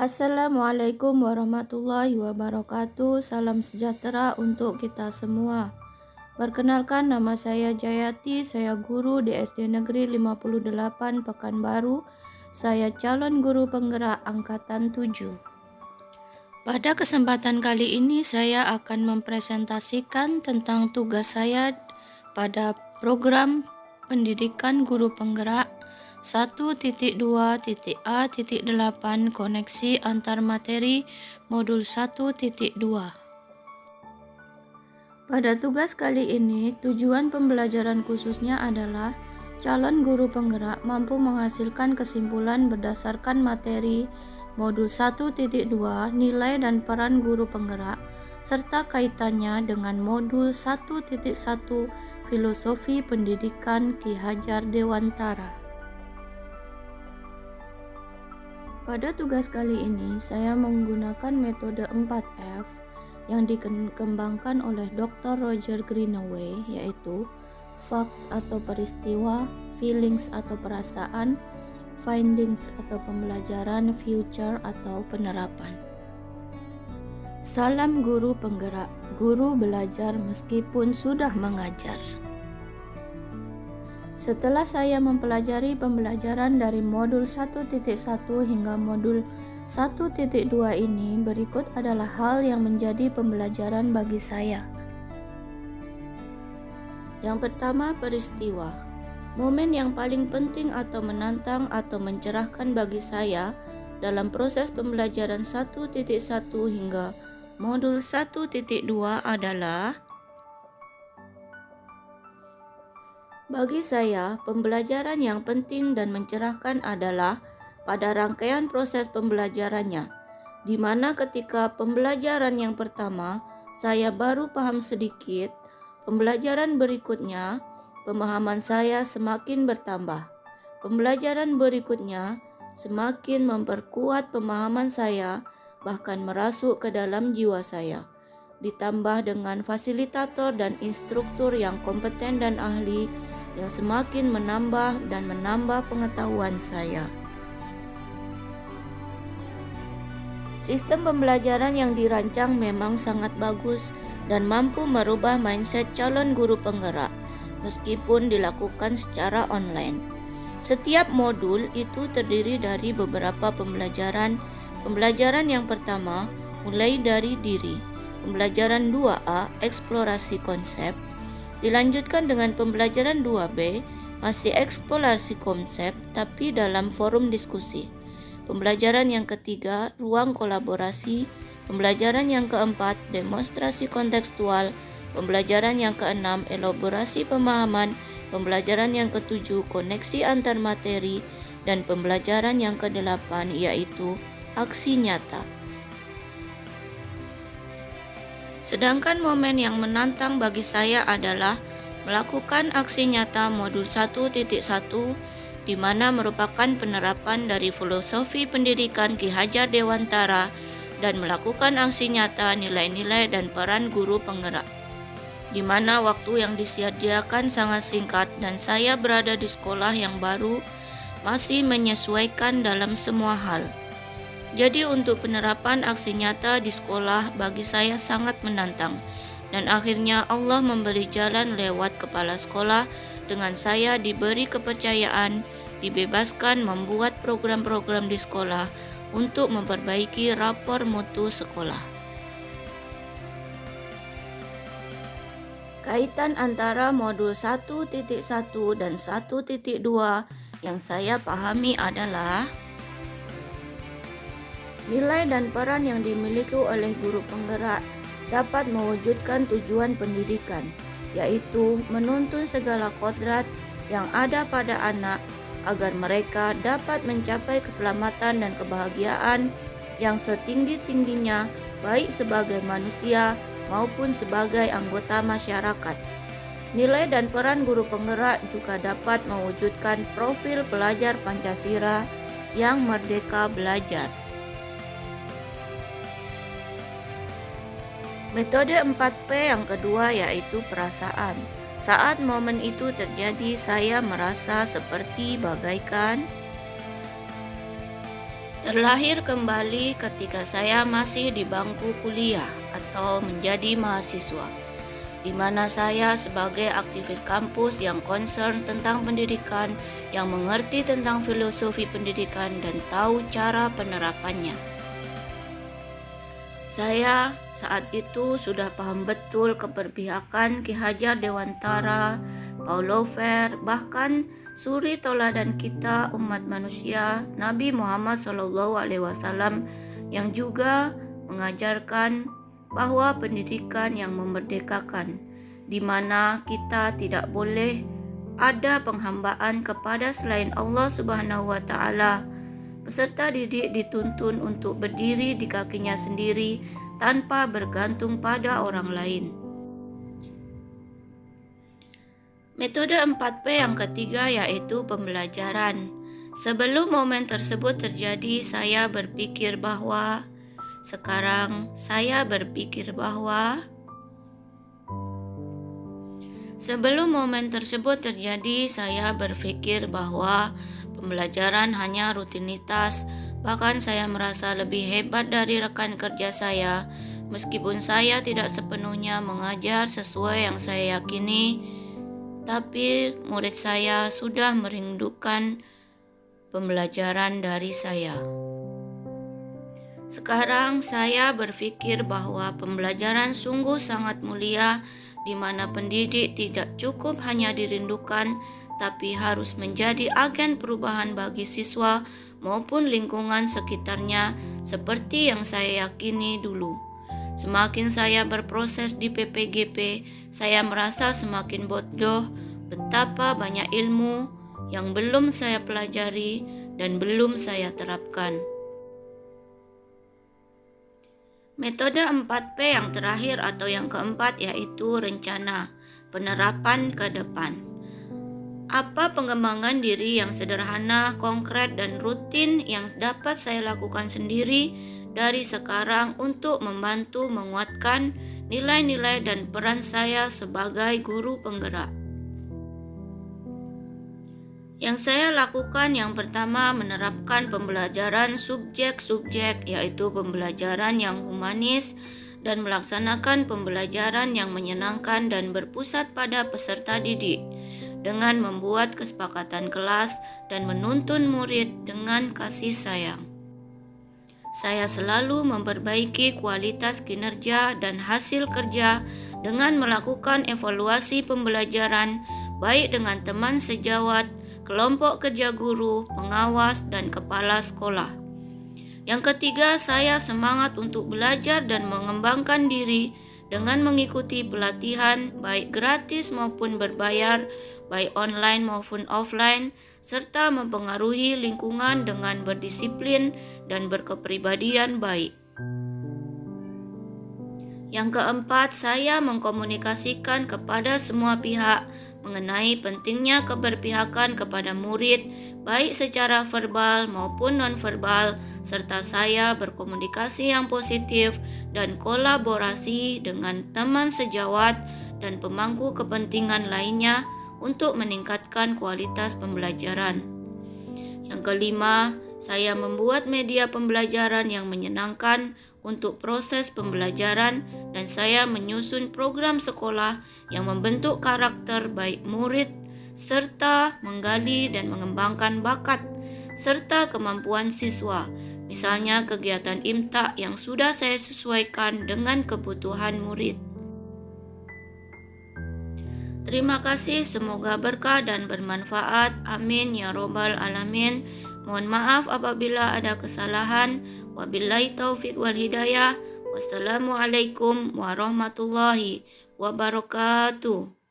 Assalamualaikum warahmatullahi wabarakatuh. Salam sejahtera untuk kita semua. Perkenalkan, nama saya Jayati, saya guru di SD Negeri 58 Pekanbaru. Saya calon guru penggerak angkatan 7. Pada kesempatan kali ini saya akan mempresentasikan tentang tugas saya pada program pendidikan guru penggerak 1.2.A.8 Koneksi antar materi modul 1.2. Pada tugas kali ini, tujuan pembelajaran khususnya adalah calon guru penggerak mampu menghasilkan kesimpulan berdasarkan materi modul 1.2 nilai dan peran guru penggerak serta kaitannya dengan modul 1.1 Filosofi Pendidikan Ki Hajar Dewantara. Pada tugas kali ini, saya menggunakan metode 4F yang dikembangkan oleh Dr. Roger Greenaway, yaitu facts atau peristiwa, feelings atau perasaan, findings atau pembelajaran, future atau penerapan. Salam guru penggerak, guru belajar meskipun sudah mengajar. Setelah saya mempelajari pembelajaran dari modul 1.1 hingga modul 1.2 ini, berikut adalah hal yang menjadi pembelajaran bagi saya. Yang pertama, peristiwa. Momen yang paling penting atau menantang atau mencerahkan bagi saya dalam proses pembelajaran 1.1 hingga modul 1.2 adalah bagi saya, pembelajaran yang penting dan mencerahkan adalah pada rangkaian proses pembelajarannya, di mana ketika pembelajaran yang pertama, saya baru paham sedikit, pembelajaran berikutnya, pemahaman saya semakin bertambah. Pembelajaran berikutnya semakin memperkuat pemahaman saya, bahkan merasuk ke dalam jiwa saya. Ditambah dengan fasilitator dan instruktur yang kompeten dan ahli, yang semakin menambah dan menambah pengetahuan saya. Sistem pembelajaran yang dirancang memang sangat bagus dan mampu merubah mindset calon guru penggerak, meskipun dilakukan secara online. Setiap modul itu terdiri dari beberapa pembelajaran. Pembelajaran yang pertama mulai dari diri. Pembelajaran 2A, eksplorasi konsep. Dilanjutkan dengan pembelajaran 2B, masih eksplorasi konsep tapi dalam forum diskusi. Pembelajaran yang ketiga, ruang kolaborasi. Pembelajaran yang keempat, demonstrasi kontekstual. Pembelajaran yang keenam, elaborasi pemahaman. Pembelajaran yang ketujuh, koneksi antar materi. Dan pembelajaran yang kedelapan, yaitu aksi nyata. Sedangkan momen yang menantang bagi saya adalah melakukan aksi nyata modul 1.1, di mana merupakan penerapan dari filosofi pendidikan Ki Hajar Dewantara dan melakukan aksi nyata nilai-nilai dan peran guru penggerak, di mana waktu yang disediakan sangat singkat dan saya berada di sekolah yang baru, masih menyesuaikan dalam semua hal. Jadi untuk penerapan aksi nyata di sekolah bagi saya sangat menantang, dan akhirnya Allah memberi jalan lewat kepala sekolah dengan saya diberi kepercayaan, dibebaskan membuat program-program di sekolah untuk memperbaiki rapor mutu sekolah. Kaitan antara modul 1.1 dan 1.2 yang saya pahami adalah nilai dan peran yang dimiliki oleh guru penggerak dapat mewujudkan tujuan pendidikan, yaitu menuntun segala kodrat yang ada pada anak agar mereka dapat mencapai keselamatan dan kebahagiaan yang setinggi-tingginya, baik sebagai manusia maupun sebagai anggota masyarakat. Nilai dan peran guru penggerak juga dapat mewujudkan profil pelajar Pancasila yang merdeka belajar. Metode 4P yang kedua yaitu perasaan. Saat momen itu terjadi, saya merasa seperti bagaikan Terlahir kembali ketika saya masih di bangku kuliah atau menjadi mahasiswa, di mana saya sebagai aktivis kampus yang concern tentang pendidikan, yang mengerti tentang filosofi pendidikan dan tahu cara penerapannya. Saya saat itu sudah paham betul keberpihakan Ki Hajar Dewantara, Paulo Freire, bahkan suri tauladan kita umat manusia Nabi Muhammad SAW yang juga mengajarkan bahwa pendidikan yang memerdekakan, di mana kita tidak boleh ada penghambaan kepada selain Allah Subhanahu wa Ta'ala. Peserta didik dituntun untuk berdiri di kakinya sendiri tanpa bergantung pada orang lain. Metode 4P yang ketiga yaitu pembelajaran. Sebelum momen tersebut terjadi, saya berpikir bahwa pembelajaran hanya rutinitas. Bahkan saya merasa lebih hebat dari rekan kerja saya, meskipun saya tidak sepenuhnya mengajar sesuai yang saya yakini, tapi murid saya sudah merindukan pembelajaran dari saya. Sekarang saya berpikir bahwa pembelajaran sungguh sangat mulia, di mana pendidik tidak cukup hanya dirindukan, tapi harus menjadi agen perubahan bagi siswa maupun lingkungan sekitarnya, seperti yang saya yakini dulu. Semakin saya berproses di PPGP, saya merasa semakin bodoh betapa banyak ilmu yang belum saya pelajari dan belum saya terapkan. Metode 4P yang terakhir atau yang keempat yaitu rencana, penerapan ke depan. Apa pengembangan diri yang sederhana, konkret, dan rutin yang dapat saya lakukan sendiri dari sekarang untuk membantu menguatkan nilai-nilai dan peran saya sebagai guru penggerak? Yang saya lakukan yang pertama, menerapkan pembelajaran subjek-subjek, yaitu pembelajaran yang humanis, dan melaksanakan pembelajaran yang menyenangkan dan berpusat pada peserta didik, dengan membuat kesepakatan kelas dan menuntun murid dengan kasih sayang. Saya selalu memperbaiki kualitas kinerja dan hasil kerja dengan melakukan evaluasi pembelajaran, baik dengan teman sejawat, kelompok kerja guru, pengawas, dan kepala sekolah. Yang ketiga, saya semangat untuk belajar dan mengembangkan diri dengan mengikuti pelatihan baik gratis maupun berbayar, baik online maupun offline, serta mempengaruhi lingkungan dengan berdisiplin dan berkepribadian baik. Yang keempat, saya mengkomunikasikan kepada semua pihak mengenai pentingnya keberpihakan kepada murid, baik secara verbal maupun non-verbal, serta saya berkomunikasi yang positif dan kolaborasi dengan teman sejawat dan pemangku kepentingan lainnya untuk meningkatkan kualitas pembelajaran. Yang kelima, saya membuat media pembelajaran yang menyenangkan untuk proses pembelajaran, dan saya menyusun program sekolah yang membentuk karakter baik murid serta menggali dan mengembangkan bakat serta kemampuan siswa. Misalnya kegiatan IMTA yang sudah saya sesuaikan dengan kebutuhan murid. Terima kasih, semoga berkah dan bermanfaat. Amin ya robbal alamin. Mohon maaf apabila ada kesalahan. Wabillahi taufiq wal hidayah. Wassalamualaikum warahmatullahi wabarakatuh.